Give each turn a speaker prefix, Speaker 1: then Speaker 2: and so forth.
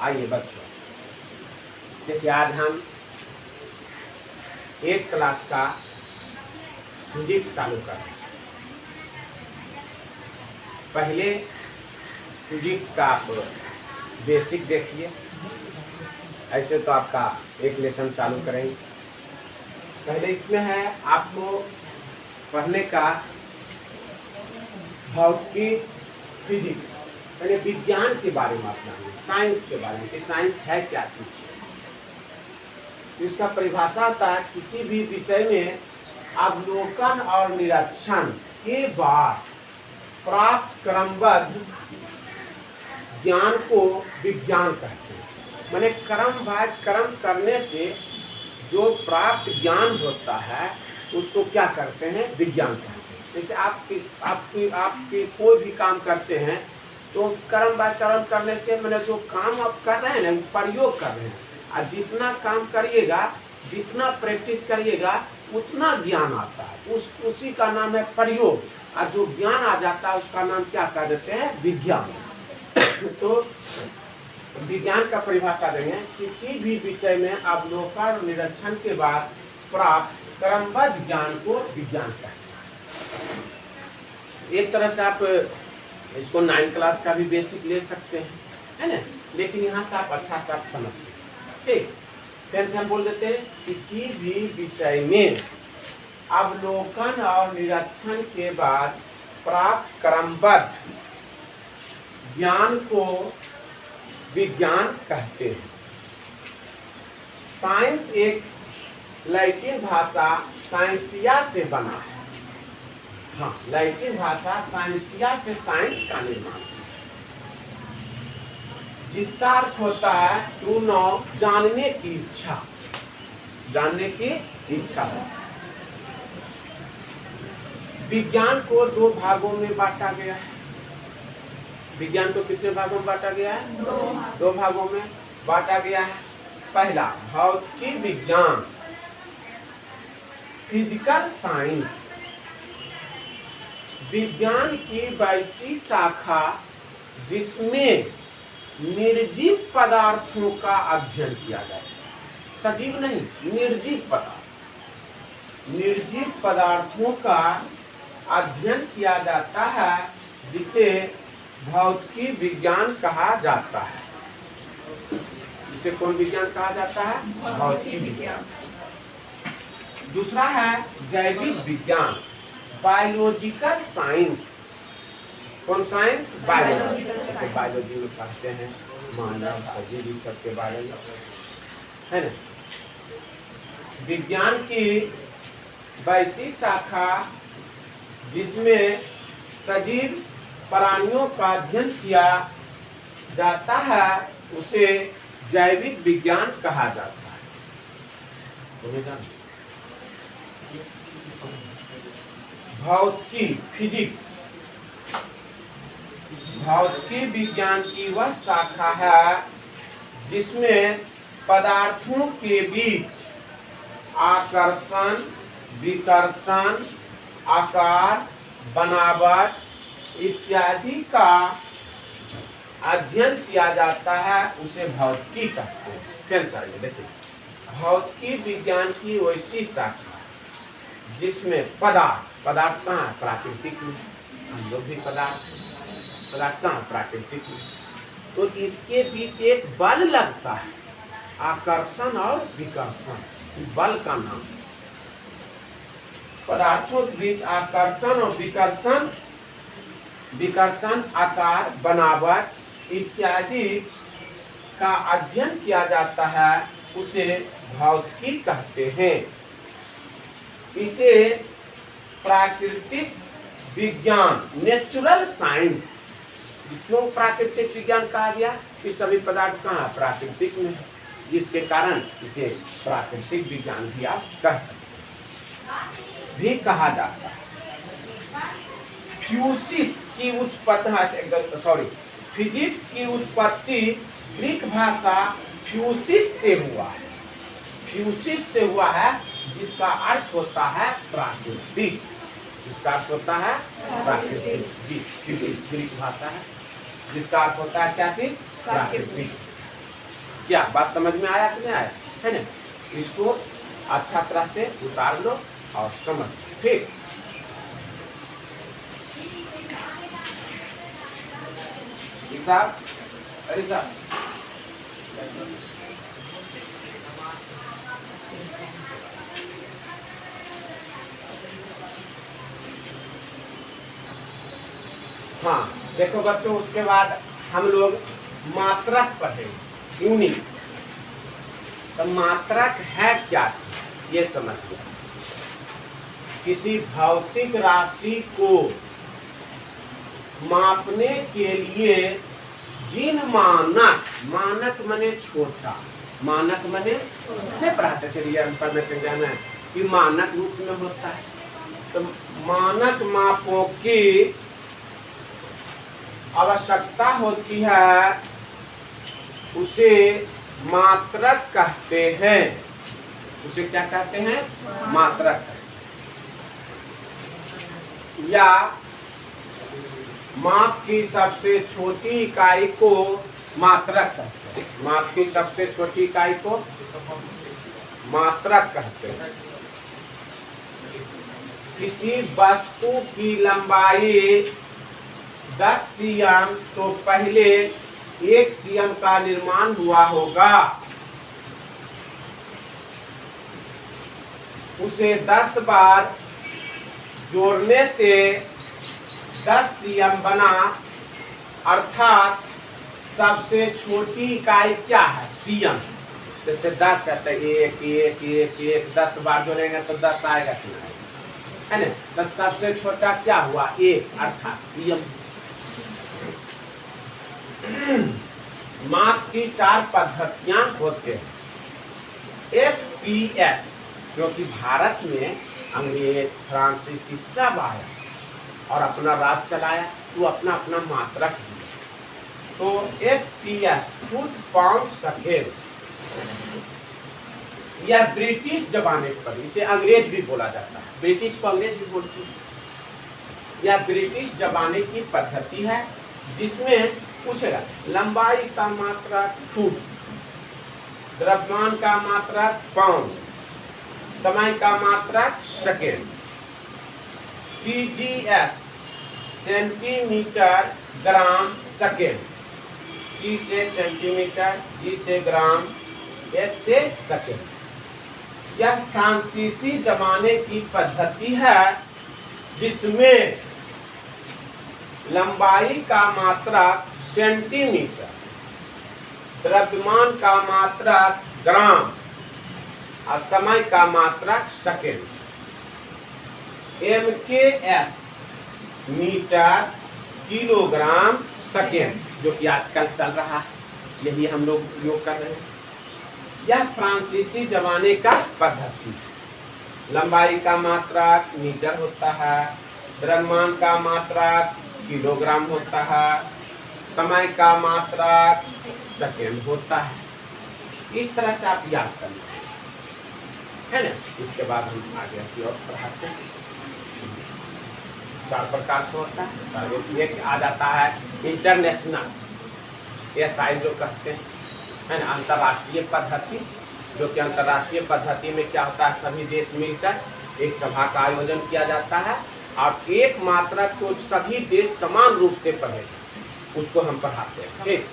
Speaker 1: आइए बच्चों, देखिए आज हम 8 क्लास का फिजिक्स चालू कर रहे हैं। पहले फिजिक्स का आप बेसिक देखिए, ऐसे तो आपका एक लेसन चालू करेंगे। पहले इसमें है आपको पढ़ने का भौतिक फिजिक्स, पहले विज्ञान के बारे में अपना, साइंस के बारे में कि साइंस है क्या चीज। इसका परिभाषा होता है किसी भी विषय में अवलोकन और निरीक्षण के बाद प्राप्त क्रमबद्ध ज्ञान को विज्ञान कहते हैं। माने क्रम करने से जो प्राप्त ज्ञान होता है उसको क्या करते हैं, विज्ञान कहते हैं। जैसे आपकी कोई भी काम करते हैं तो क्रम बाय क्रम करने से मैंने जो काम आप कर रहे हैं ना, प्रयोग कर रहे हैं, और जितना काम करिएगा, जितना प्रैक्टिस करिएगा उतना ज्ञान आता है, उसी का नाम है प्रयोग। और जो ज्ञान आ जाता है उसका नाम क्या कर देते हैं, विज्ञान। तो विज्ञान का परिभाषा देंगे, किसी भी विषय में अवलोकन और निरीक्षण के बाद प्राप्त क्रमबद्ध ज्ञान को विज्ञान कहते हैं। एक तरह से आप इसको 9 क्लास का भी बेसिक ले सकते हैं, है ना, लेकिन यहाँ से आप अच्छा से आप समझिए। ठीक, फिर से हम बोल देते हैं किसी भी विषय में अवलोकन और निरीक्षण के बाद प्राप्त क्रमबद्ध ज्ञान को विज्ञान कहते हैं। साइंस एक लैटिन भाषा साइंस्टिया से बना है। हाँ, लैटिन भाषा साइंस्टिया से साइंस का निर्माण, जिसका अर्थ होता है टू नो, जानने की इच्छा, जानने की इच्छा है। विज्ञान को 2 भागों में बांटा गया है। विज्ञान को कितने भागों में बांटा गया है, 2 भागों में बांटा गया है। पहला भौतिक विज्ञान, फिजिकल साइंस, विज्ञान की वैसी शाखा जिसमें निर्जीव पदार्थों का अध्ययन किया जाए। सजीव नहीं, निर्जीव पदार्थ, निर्जीव पदार्थों का अध्ययन किया जाता है, जिसे भौतिक विज्ञान कहा जाता है। जिसे कौन विज्ञान कहा जाता है, भौतिक विज्ञान। दूसरा है जैविक विज्ञान, बायोलॉजिकल साइंस। कौन साइंस, बायोलॉजी। जैसे बायोलॉजी में पढ़ते हैं मानव, सजीव, इस सब के बारे में, है ना। विज्ञान की वैसी शाखा जिसमें सजीव प्राणियों का अध्ययन किया जाता है, उसे जैविक विज्ञान कहा जाता है। भौतिक फिजिक्स, भौतिक विज्ञान की वह शाखा है जिसमें पदार्थों के बीच आकर्षण, विकर्षण, आकार, बनावट इत्यादि का अध्ययन किया जाता है, उसे भौतिकी कहते हैं। फिर देखिए, भौतिक विज्ञान की वैसी शाखा जिसमें पदार्थ कहाँ है, प्राकृतिक में, हम लोग भी पदार्थ कहाँ, प्राकृतिक में। तो इसके बीच एक बल लगता है, आकर्षण और विकर्षण, बल का नाम। पदार्थों के बीच आकर्षण और विकर्षण, आकार, बनावट इत्यादि का अध्ययन किया जाता है, उसे भौतिकी कहते हैं। इसे प्राकृतिक विज्ञान, नेचुरल साइंस, क्यों प्राकृतिक विज्ञान कहा गया, कि सभी पदार्थ कहाँ, प्राकृतिक में, जिसके कारण इसे प्राकृतिक विज्ञान भी आप कह सकते भी कहा जाता है। फिजिक्स की उत्पत्ति ग्रीक भाषा फ्यूसिस से हुआ है। फ्यूसिस से हुआ है, जिसका अर्थ होता है प्राकृतिक। जिसका अर्थ होता है प्राकृतिक। जी, फिजिक्स ग्रीक भाषा है, जिसका अर्थ होता है क्या चीज, प्राकृतिक। क्या बात समझ में आया कि नहीं आया, है ना? इसको अच्छा तरह से उतार लो और समझ लो, ठीक। साहब, अरे साहब, हाँ देखो बच्चों, उसके बाद हम लोग मात्रक पढ़ेंगे, यूनिट। तो मात्रक है क्या चीज, ये समझ लो। किसी भौतिक राशि को मापने के लिए जिन मानक, मानक मने छोटा, मानक मने नहीं पढ़ाते थे, ये इंफॉर्मेशन जाना है कि मानक रूप में होता है। तो मानक मापों की आवश्यकता होती है, उसे मात्रक कहते हैं। उसे क्या कहते हैं? मात्रक। या माप की सबसे छोटी इकाई को मात्रक कहते हैं। माप की सबसे छोटी इकाई को मात्रक कहते हैं। किसी वस्तु की लंबाई 10 सीएम, तो पहले 1 सीएम का निर्माण हुआ होगा। उसे 10 बार जोड़ने से 10 सीएम बना, अर्थात सबसे छोटी इकाई क्या है? सीएम। जैसे 10 है तो 1 1 1 1 10 बार जोड़ेंगे तो 10 आएगा कि नहीं, है ना? तो सबसे छोटा क्या हुआ? 1, अर्थात सीएम। माप की 4 पद्धतियां होते हैं। FPS, क्योंकि भारत में अंग्रेज, फ्रांसीसी सब आया और अपना राज चलाया, तो अपना अपना मात्रक दिया। तो FPS, फुट पाउंड सेकेंड, यह ब्रिटिश जमाने पर, इसे अंग्रेज भी बोला जाता है, ब्रिटिश को अंग्रेज भी बोलते हैं। यह ब्रिटिश जमाने की पद्धति है, जिसमें पूछेगा लंबाई का मात्रक फुट, द्रव्यमान का मात्रक पाउंड, समय का मात्रक second. CGS, centimetre gram second. C से सेंटीमीटर, G से ग्राम, S से सेकेंड। यह फ्रांसीसी जमाने की पद्धति है, जिसमें लंबाई का मात्रक सेंटीमीटर, द्रव्यमान का मात्रक ग्राम और समय का मात्रक second. MKS, metre kilogram second, जो कि आजकल चल रहा है, यही हम लोग उपयोग कर रहे हैं। यह फ्रांसीसी जमाने का पद्धति। लंबाई का मात्रक मीटर होता है, द्रव्यमान का मात्रक किलोग्राम होता है, समय का मात्रक सेकेंड होता है। इस तरह से आप याद करना है ना। इसके बाद हम आगे की ओर पढ़ाते हैं। 4 प्रकार से होता है। एक आ जाता है इंटरनेशनल, SI जो कहते हैं, है ना, अंतर्राष्ट्रीय पद्धति। जो कि अंतर्राष्ट्रीय पद्धति में क्या होता है, सभी देश मिलकर एक सभा का आयोजन किया जाता है और एक मात्रक को सभी देश समान रूप से पढ़े, उसको हम पढ़ाते हैं, ठीक।